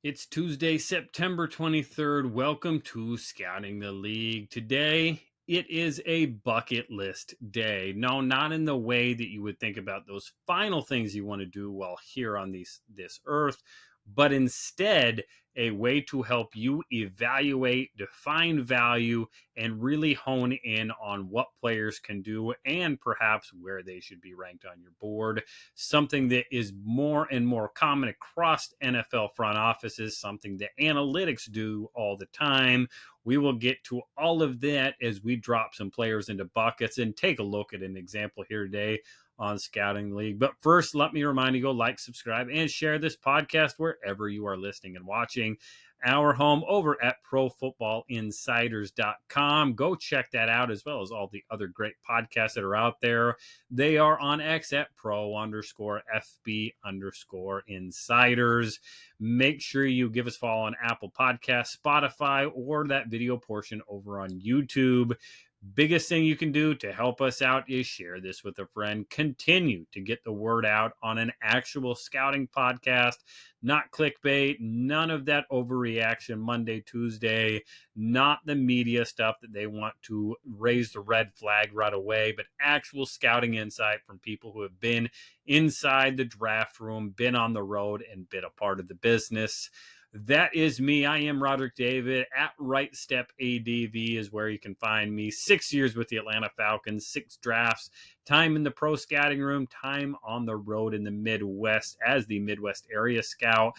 It's Tuesday, September 23rd. Welcome to Scouting the League. Today, it is a bucket list day. No, not in the way that you would think about those final things you want to do while here on this earth, but instead a way to help you evaluate, define value, and really hone in on what players can do and perhaps where they should be ranked on your board. Something that is more and more common across NFL front offices, something that analytics do all the time. We will get to all of that as we drop some players into buckets and take a look at an example here today on Scouting League. But first, let me remind you, go like, subscribe, and share this podcast wherever you are listening and watching. Our home over at profootballinsiders.com. Go check that out, as well as all the other great podcasts that are out there. They are on X at pro_FB_insiders. Make sure you give us a follow on Apple Podcasts, Spotify, or that video portion over on YouTube. Biggest thing you can do to help us out is share this with a friend. Continue to get the word out on an actual scouting podcast, not clickbait, none of that overreaction Monday, Tuesday, not the media stuff that they want to raise the red flag right away, but actual scouting insight from people who have been inside the draft room, been on the road, and been a part of the business. That is me. I am Rodrik David. At Right Step ADV is where you can find me. 6 years with the Atlanta Falcons, 6 drafts, time in the pro scouting room, time on the road in the Midwest as the Midwest area scout,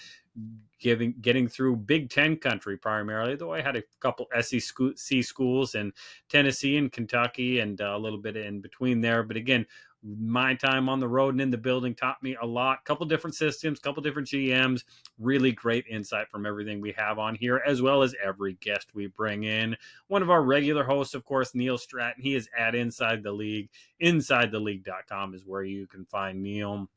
getting through Big Ten country primarily, though I had a couple SEC schools in Tennessee and Kentucky and a little bit in between there. But again, my time on the road and in the building taught me a lot. Couple different systems, couple different GMs, really great insight from everything we have on here, as well as every guest we bring in. One of our regular hosts, of course, Neil Stratton. He is at Inside the League. InsideTheLeague.com is where you can find Neil.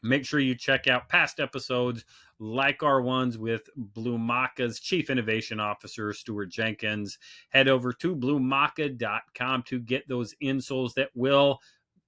Make sure you check out past episodes like our ones with Blue Maca's Chief Innovation Officer, Stuart Jenkins. Head over to BlueMaca.com to get those insoles that will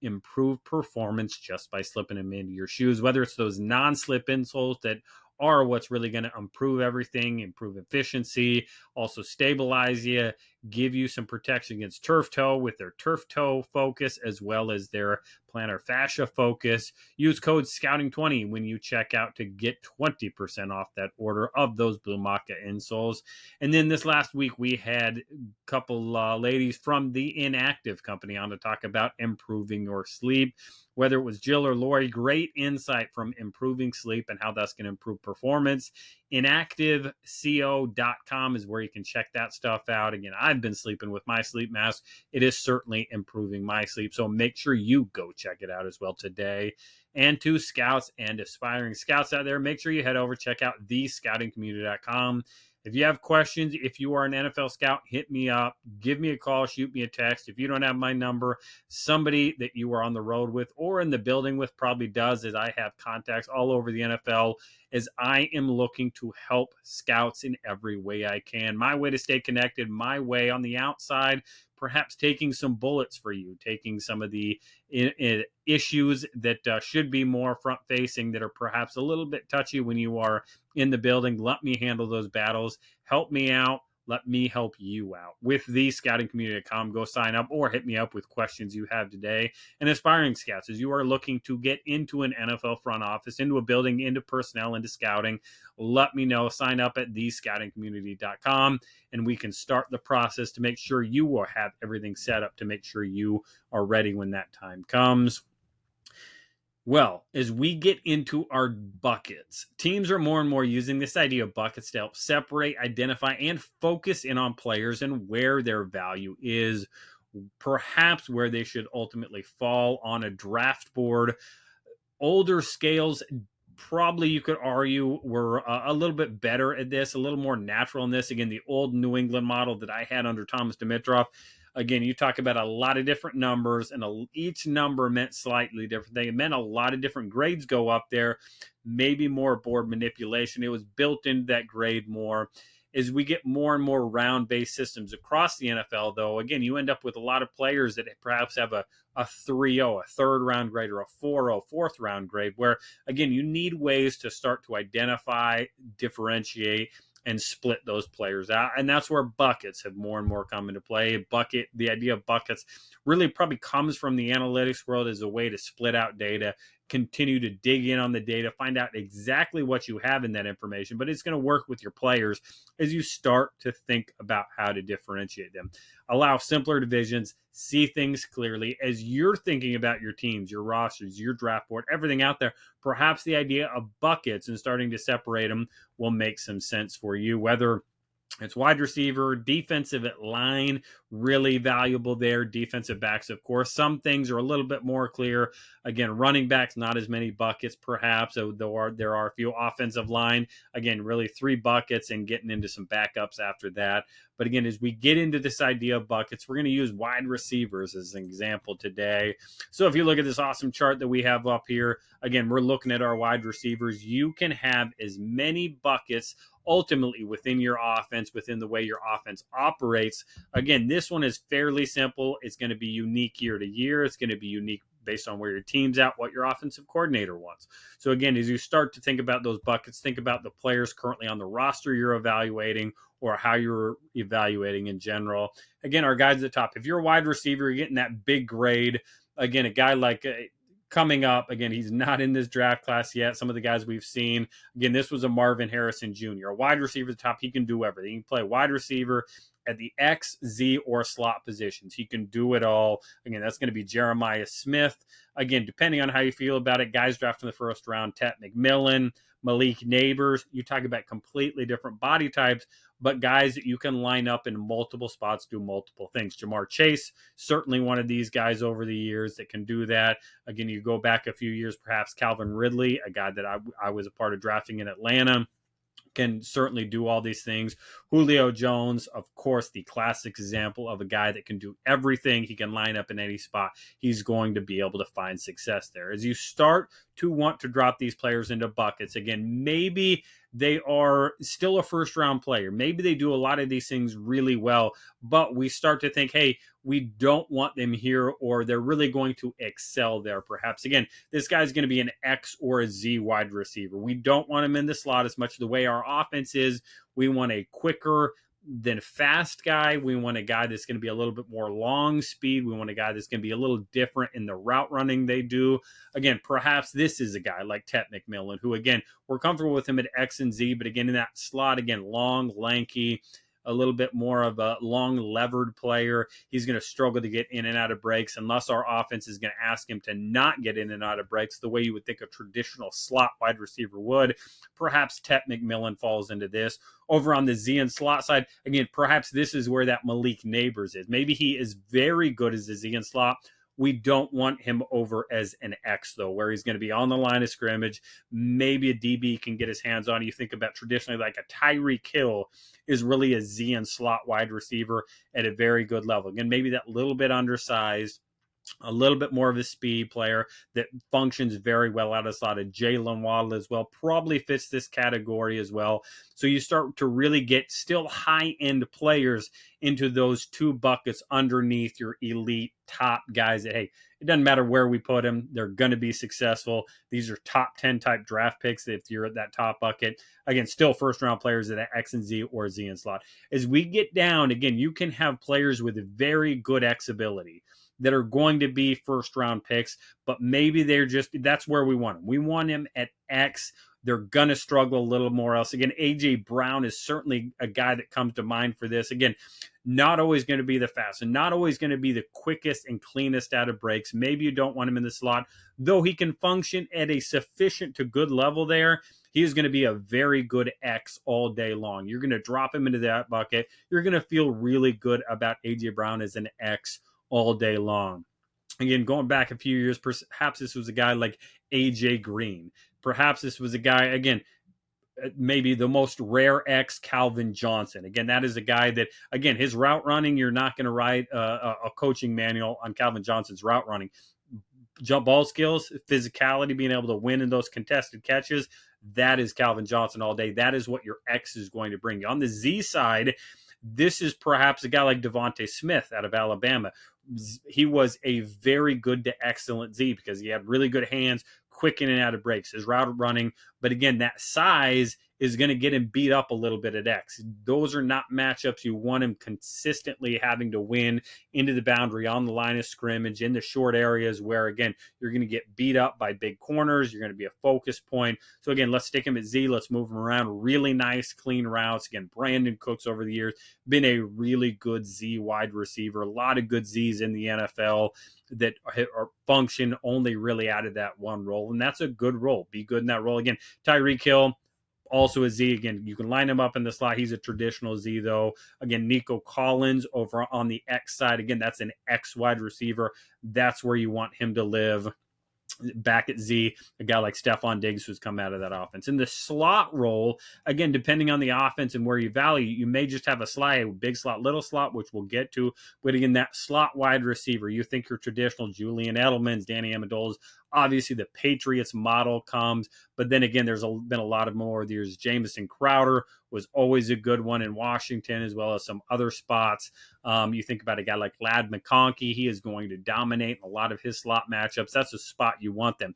improve performance just by slipping them into your shoes, whether it's those non-slip insoles that are what's really going to improve everything, improve efficiency, also stabilize you, give you some protection against turf toe with their turf toe focus, as well as their plantar fascia focus. Use code SCOUTING20 when you check out to get 20% off that order of those Blue Maca insoles. And then this last week, we had a couple ladies from the Inactive Company on to talk about improving your sleep. Whether it was Jill or Lori, great insight from improving sleep and how that's going to improve performance. InactiveCO.com is where you can check that stuff out. Again, I've been sleeping with my sleep mask. It is certainly improving my sleep, so make sure you go check it out as well today. And to scouts and aspiring scouts out there, make sure you head over, check out thescoutingcommunity.com. If you have questions, if you are an NFL scout, hit me up, give me a call, shoot me a text. If you don't have my number, somebody that you are on the road with or in the building with probably does, as I have contacts all over the NFL, as I am looking to help scouts in every way I can. My way to stay connected, my way on the outside, perhaps taking some bullets for you, taking some of the issues that should be more front-facing that are perhaps a little bit touchy when you are in the building. Let me handle those battles. Help me out. Let me help you out with thescoutingcommunity.com. Go sign up or hit me up with questions you have today. And aspiring scouts, as you are looking to get into an NFL front office, into a building, into personnel, into scouting, let me know. Sign up at thescoutingcommunity.com and we can start the process to make sure you will have everything set up to make sure you are ready when that time comes. Well, as we get into our buckets, teams are more and more using this idea of buckets to help separate, identify, and focus in on players and where their value is, perhaps where they should ultimately fall on a draft board. Older scales, probably you could argue, were a little bit better at this, a little more natural in this. Again, the old New England model that I had under Thomas Dimitroff. Again, you talk about a lot of different numbers, and each number meant slightly different thing. It meant a lot of different grades go up there, maybe more board manipulation. It was built into that grade more. As we get more and more round-based systems across the NFL, though, again, you end up with a lot of players that perhaps have a 3-0, a third round grade, or a 4-0, fourth round grade, where, again, you need ways to start to identify, differentiate, and split those players out. And that's where buckets have more and more come into play. The idea of buckets really probably comes from the analytics world as a way to split out data, continue to dig in on the data, find out exactly what you have in that information, but it's going to work with your players as you start to think about how to differentiate them. Allow simpler divisions, see things clearly as you're thinking about your teams, your rosters, your draft board, everything out there. Perhaps the idea of buckets and starting to separate them will make some sense for you, whether it's wide receiver, defensive at line, really valuable there. Defensive backs, of course. Some things are a little bit more clear. Again, running backs, not as many buckets, perhaps. So there are a few. Offensive line, again, really 3 buckets and getting into some backups after that. But again, as we get into this idea of buckets, we're going to use wide receivers as an example today. So if you look at this awesome chart that we have up here, again, we're looking at our wide receivers. You can have as many buckets ultimately within your offense, within the way your offense operates. Again, this one is fairly simple. It's going to be unique year to year. It's going to be unique based on where your team's at, what your offensive coordinator wants. So again, as you start to think about those buckets, think about the players currently on the roster you're evaluating or how you're evaluating in general. Again, our guys at the top, if you're a wide receiver, you're getting that big grade. Again, a guy like coming up, again, he's not in this draft class yet. Some of the guys we've seen, again, this was a Marvin Harrison Jr., a wide receiver at the top. He can do everything. He can play wide receiver at the X, Z, or slot positions. He can do it all. Again, that's going to be Jeremiah Smith. Again, depending on how you feel about it, guys drafted in the first round, Tet McMillan, Malik Neighbors. You talk about completely different body types, but guys that you can line up in multiple spots, do multiple things. Jamar Chase, certainly one of these guys over the years that can do that. Again, you go back a few years, perhaps Calvin Ridley, a guy that I was a part of drafting in Atlanta, can certainly do all these things. Julio Jones, of course, the classic example of a guy that can do everything. He can line up in any spot. He's going to be able to find success there. As you start to want to drop these players into buckets, again, maybe they are still a first-round player. Maybe they do a lot of these things really well, but we start to think, hey, we don't want them here, or they're really going to excel there, perhaps. Again, this guy's going to be an X or a Z wide receiver. We don't want him in the slot as much the way our offense is. We want a quicker than fast guy. We want a guy that's going to be a little bit more long speed. We want a guy that's going to be a little different in the route running they do. Again, perhaps this is a guy like Tet McMillan, who, again, we're comfortable with him at X and Z, but again, in that slot, again, long, lanky, a little bit more of a long levered player. He's going to struggle to get in and out of breaks unless our offense is going to ask him to not get in and out of breaks the way you would think a traditional slot wide receiver would. Perhaps Tet McMillan falls into this. Over on the Z and slot side, again, perhaps this is where that Malik Neighbors is. Maybe he is very good as a Z and slot. We don't want him over as an X, though, where he's going to be on the line of scrimmage. Maybe a DB can get his hands on it. You think about traditionally like a Tyreek Hill is really a Z and slot wide receiver at a very good level. Again, maybe that little bit undersized, a little bit more of a speed player that functions very well out of slot. Jalen Waddle as well probably fits this category as well. So you start to really get still high-end players into those 2 buckets underneath your elite top guys that, hey, it doesn't matter where we put them. They're going to be successful. These are top 10 type draft picks if you're at that top bucket. Again, still first-round players at X and Z or Z and slot. As we get down, again, you can have players with very good X ability that are going to be first-round picks, but maybe that's where we want them. We want him at X. They're going to struggle a little more else. Again, A.J. Brown is certainly a guy that comes to mind for this. Again, not always going to be the fastest, and not always going to be the quickest and cleanest out of breaks. Maybe you don't want him in the slot, though he can function at a sufficient to good level there. He is going to be a very good X all day long. You're going to drop him into that bucket. You're going to feel really good about A.J. Brown as an X all day long. Again, going back a few years, perhaps this was a guy like A.J. Green. Perhaps this was a guy, again, maybe the most rare X, Calvin Johnson. Again, that is a guy that, again, his route running, you're not going to write a coaching manual on Calvin Johnson's route running. Jump ball skills, physicality, being able to win in those contested catches, that is Calvin Johnson all day. That is what your X is going to bring you. On the Z side, this is perhaps a guy like Devontae Smith out of Alabama. He was a very good to excellent Z because he had really good hands, quick in and out of breaks, his route running. But again, that size is going to get him beat up a little bit at X. Those are not matchups you want him consistently having to win into the boundary, on the line of scrimmage, in the short areas where, again, you're going to get beat up by big corners. You're going to be a focus point. So, again, let's stick him at Z. Let's move him around. Really nice, clean routes. Again, Brandon Cooks over the years been a really good Z wide receiver. A lot of good Zs in the NFL that are function only really out of that one role, and that's a good role. Be good in that role. Again, Tyreek Hill, also a Z. Again, you can line him up in the slot. He's a traditional Z, though. Again, Nico Collins over on the X side. Again, that's an X wide receiver. That's where you want him to live. Back at Z, a guy like Stephon Diggs who's come out of that offense. In the slot role, again, depending on the offense and where you value, you may just have a slot, a big slot, little slot, which we'll get to. But again, that slot wide receiver, you think your traditional Julian Edelman's, Danny Amendola's, obviously the Patriots model comes. But then again, there's been a lot of more. There's Jamison Crowder was always a good one in Washington, as well as some other spots. You think about a guy like Ladd McConkey. He is going to dominate in a lot of his slot matchups. That's a spot you want them.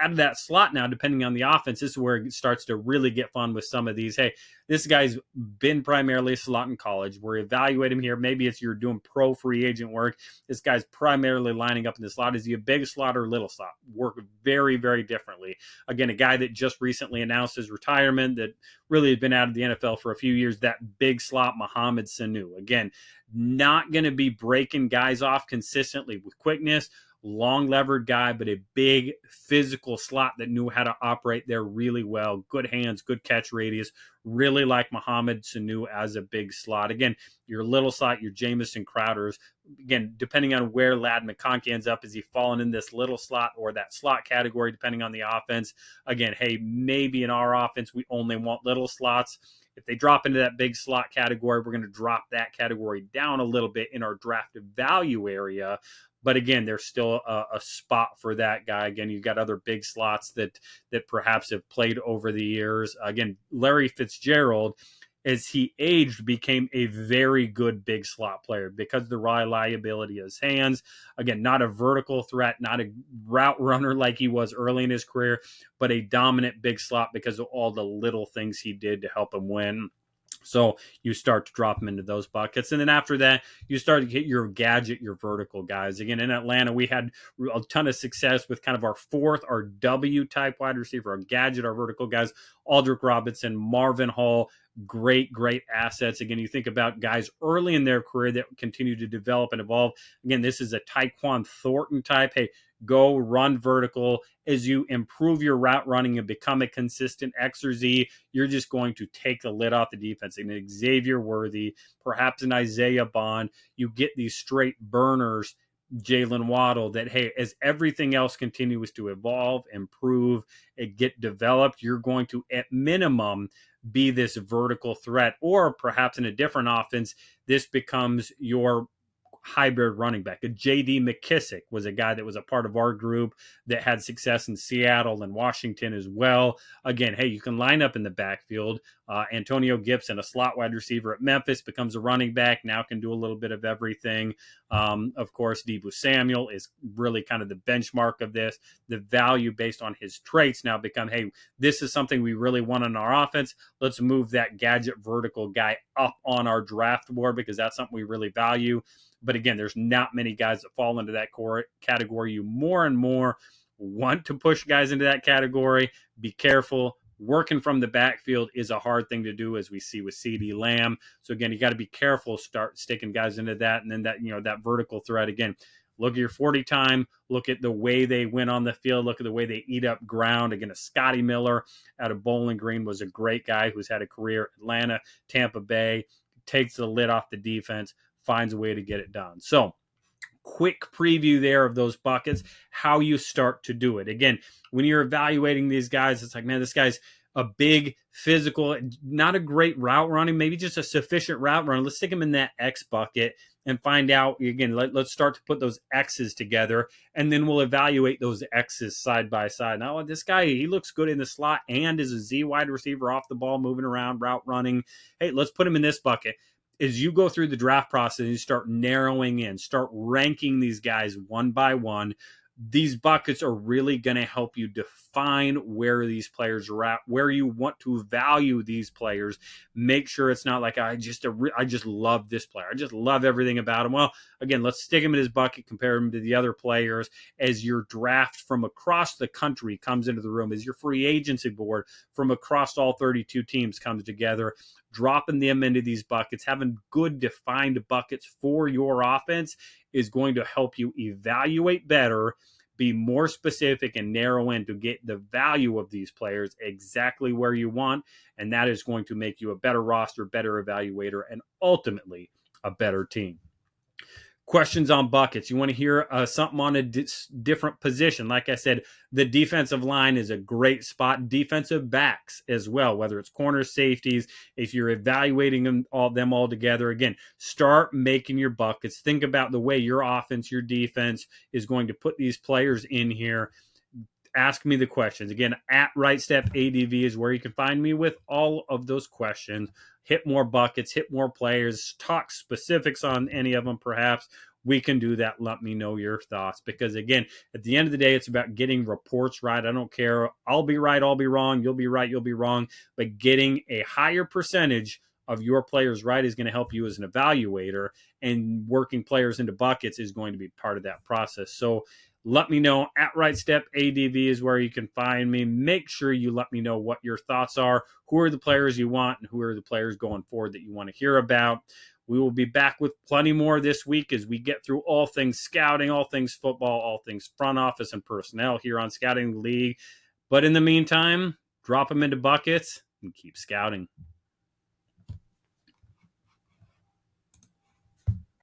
Out of that slot now, depending on the offense, this is where it starts to really get fun with some of these. Hey, this guy's been primarily a slot in college. We're evaluating him here. Maybe it's you're doing pro free agent work. This guy's primarily lining up in the slot. Is he a big slot or little slot? Work very, very differently. Again, a guy that just recently announced his retirement that really had been out of the NFL for a few years, that big slot, Mohamed Sanu. Again, not going to be breaking guys off consistently with quickness. Long levered guy, but a big physical slot that knew how to operate there really well. Good hands, good catch radius. Really like Mohamed Sanu as a big slot. Again, your little slot, your Jamison Crowders. Again, depending on where Ladd McConkey ends up, is he falling in this little slot or that slot category, depending on the offense? Again, hey, maybe in our offense, we only want little slots. If they drop into that big slot category, we're going to drop that category down a little bit in our draft value area. But again, there's still a spot for that guy. Again, you've got other big slots that perhaps have played over the years. Again, Larry Fitzgerald, as he aged, became a very good big slot player because of the reliability of his hands. Again, not a vertical threat, not a route runner like he was early in his career, but a dominant big slot because of all the little things he did to help him win. So you start to drop them into those buckets. And then after that, you start to get your gadget, your vertical guys. Again, in Atlanta, we had a ton of success with kind of our W type wide receiver, our gadget, our vertical guys, Aldrick Robinson, Marvin Hall, great assets. Again, you think about guys early in their career that continue to develop and evolve. Again, this is a Tyquan Thornton type. Hey, go run vertical. As you improve your route running and become a consistent X or Z, you're just going to take the lid off the defense. And Xavier Worthy, perhaps an Isaiah Bond, you get these straight burners, Jalen Waddle, that, hey, as everything else continues to evolve, improve, and get developed, you're going to, at minimum, be this vertical threat. Or perhaps in a different offense, this becomes your hybrid running back. A J.D. McKissick was a guy that was a part of our group that had success in Seattle and Washington as well. Again, hey, you can line up in the backfield. Antonio Gibson, a slot wide receiver at Memphis, becomes a running back, now can do a little bit of everything. Of course, Deebo Samuel is really kind of the benchmark of this. The value based on his traits now become, hey, this is something we really want in our offense. Let's move that gadget vertical guy up on our draft board because that's something we really value. But again, there's not many guys that fall into that category. You more and more want to push guys into that category. Be careful. Working from the backfield is a hard thing to do, as we see with CeeDee Lamb. So again, you got to be careful, start sticking guys into that. And then that vertical threat, again, look at your 40 time, look at the way they went on the field, look at the way they eat up ground. Again, a Scotty Miller out of Bowling Green was a great guy who's had a career at Atlanta, Tampa Bay, takes the lid off the defense, finds a way to get it done. So quick preview there of those buckets, how you start to do it. Again, when you're evaluating these guys, it's like, man, this guy's a big physical, not a great route running, maybe just a sufficient route runner. Let's stick him in that X bucket. and find out, again, let's start to put those X's together, and then we'll evaluate those X's side by side. Now, this guy, he looks good in the slot and is a Z wide receiver, off the ball, moving around, route running. Hey, let's put him in this bucket. As you go through the draft process, you start narrowing in, start ranking these guys one by one. These buckets are really going to help you define where these players are at, where you want to value these players. Make sure it's not like I just love this player, I just love everything about him. Well, again, let's stick him in his bucket, compare him to the other players. As your draft from across the country comes into the room, as your free agency board from across all 32 teams comes together, dropping them into these buckets, having good defined buckets for your offense is going to help you evaluate better, be more specific, and narrow in to get the value of these players exactly where you want. And that is going to make you a better roster, better evaluator, and ultimately a better team. Questions on buckets. You want to hear something on a different position. Like I said, the defensive line is a great spot. Defensive backs as well, whether it's corners, safeties. If you're evaluating them all together, again, start making your buckets. Think about the way your offense, your defense is going to put these players in here. Ask me the questions. Again, at Right Step ADV is where you can find me with all of those questions. Hit more buckets, hit more players, talk specifics on any of them perhaps. We can do that. Let me know your thoughts, because again, at the end of the day, it's about getting reports right. I don't care. I'll be right, I'll be wrong. You'll be right, you'll be wrong. But getting a higher percentage of your players right is going to help you as an evaluator, and working players into buckets is going to be part of that process. So let me know. At Right Step ADV is where you can find me. Make sure you let me know what your thoughts are. Who are the players you want, and who are the players going forward that you want to hear about? We will be back with plenty more this week as we get through all things scouting, all things football, all things front office and personnel here on Scouting the League. But in the meantime, drop them into buckets and keep scouting.